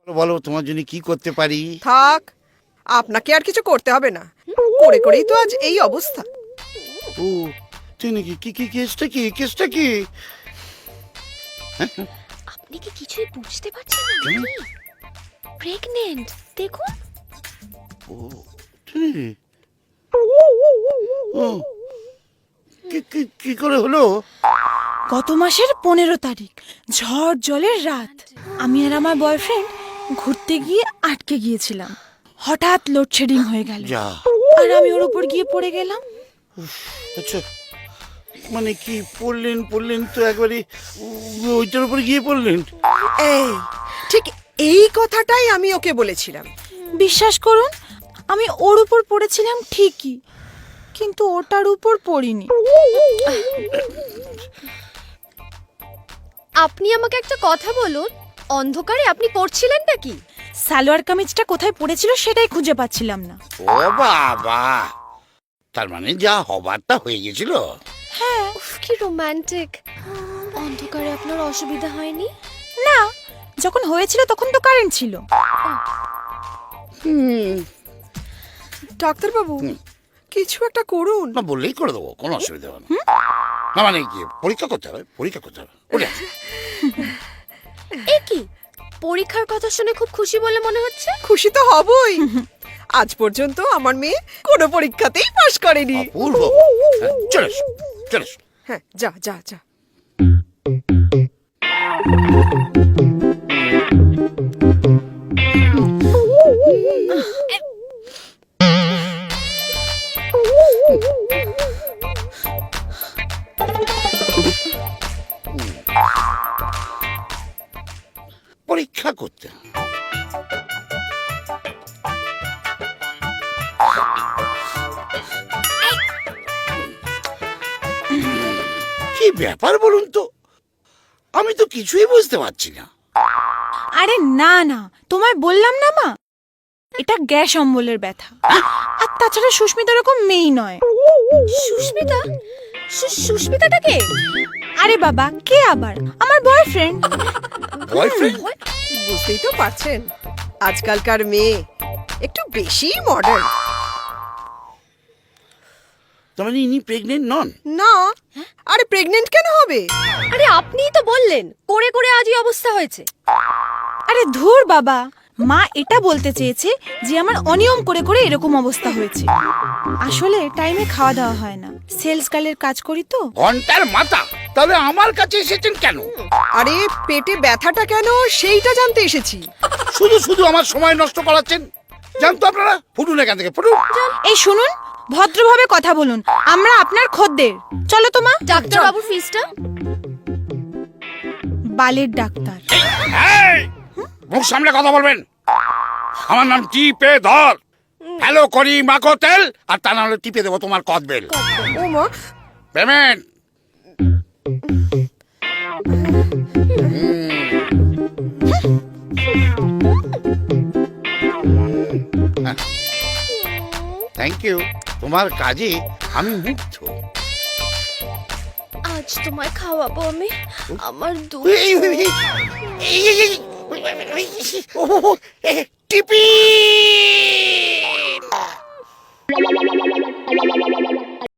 বলো তোমার জন্য কি করতে পারি? থাক, আপনাকে আর কিছু করতে হবে না, করে করেই তো আজ এই অবস্থা। ও তুই নাকি কি কি কেসটা কি কেসটা কি? আপনি কি কিছুই বুঝতে পারছেন না নাকি? প্রেগন্যান্ট, দেখুন। ও তুই ও কি কি কি করে হলো? গত মাসের 15 তারিখ ঝড় জলের রাত আমি আর আমার বয়ফ্রেন্ড ঘুরতে গিয়ে আটকে গিয়েছিলাম। হঠাৎ লোডশেডিং হয়ে গেল যা, আর আমি ওর উপর গিয়ে পড়ে গেলাম। আচ্ছা মানে কি পড়লেন পড়লেন তো একবারে ওইটার উপরে গিয়ে পড়লেন? এই ঠিক এই কথাটাই আমি ওকে বলেছিলাম। বিশ্বাস করুন, আমি ওর উপর পড়েছিলাম ঠিকই, কিন্তু ওটার উপর পড়িনি। আপনি আমাকে একটা কথা বলুন, অন্ধকারে আপনি করছিলেনটা কি? সালোয়ার কামিজটা কোথায় পড়েছিল সেটাই খুঁজে পাচ্ছিলাম না। ও বাবা, তার মানে যা হবার তা হয়ে গেছিল। হ্যাঁ। উফ, কি রোমান্টিক। অন্ধকারে আপনার অসুবিধা হয়নি? না, যখন হয়েছিল তখন তো কারেন্ট ছিল। ডাক্তারবাবু, কিছু একটা করুন। না বললেই করে দেবো, কোনো অসুবিধা হবে না। না মানে কি পরীক্ষা করতে হবে, পরীক্ষা করতে হবে। ওরে, এ কি, পরীক্ষার কথা শুনে খুব খুশি বলে মনে হচ্ছে। খুশি তো হবই, আজ পর্যন্ত আমার মেয়ে কোনো পরীক্ষাতেই পাশ করেনি। অপূর্ব। চলে এসো, চলে এসো। হ্যাঁ, যা যা যা। পরীক্ষা করতে কি ব্যাপার বলুন তো, আমি তো কিছুই বুঝতে পারছি না। আরে না না, তোমায় বললাম না মা, এটা গ্যাস অম্বলের ব্যথা। আর তাছাড়া সুস্মিতা এরকম মেয়ে নয়। সুস্মিতা? সুস্মিতাটা কে? আরে বাবা, কে আবার? আমার বয়ফ্রেন্ড। বয়ফ্রেন্ড? বুঝতেই তো পারছেন, আজকালকার মেয়ে একটু বেশি মডার্ন। তার মানে ইনি প্রেগনেন্ট নন? না, আরে প্রেগনেন্ট কেন হবে? আরে আপনিই তো বললেন করে করে আজই অবস্থা হয়েছে। আরে ধুর বাবা, মা এটা বলতে চেয়েছে যে আমার অনিয়ম করে করে এরকম অবস্থা হয়েছে। আসলে টাইমে খাওয়া দাওয়া হয় না, সেলস গার্লের কাজ করি তো। ঘন্টার মাথা, তাহলে আমার কাছে এসেছেন কেন? আরে পেটে ব্যথাটা কেন সেইটা জানতে এসেছি। শুধু শুধু আমার সময় নষ্ট করাচ্ছেন। জানতো আপনারা, ফুটুন এখান থেকে, ফুটুন। এই শুনুন, ভদ্রভাবে কথা বলুন, আমরা আপনার খদ্দের। চলো তো মা। ডাক্তার বাবুর ফিসটা? বালের ডাক্তার। এই, মুখ সামলে কথা বলবেন। আমার নাম টিপে ধর। হ্যালো করি মাখো তেল, আর তা না হলে টিপে দেবো তোমার কদবেল। ও মা, পেমেন্ট। থ্যাংক ইউ, তোমার কাজে আমি মুগ্ধ। আজ তোমায় খাওয়াবো আমি আমার দুধ। টিপি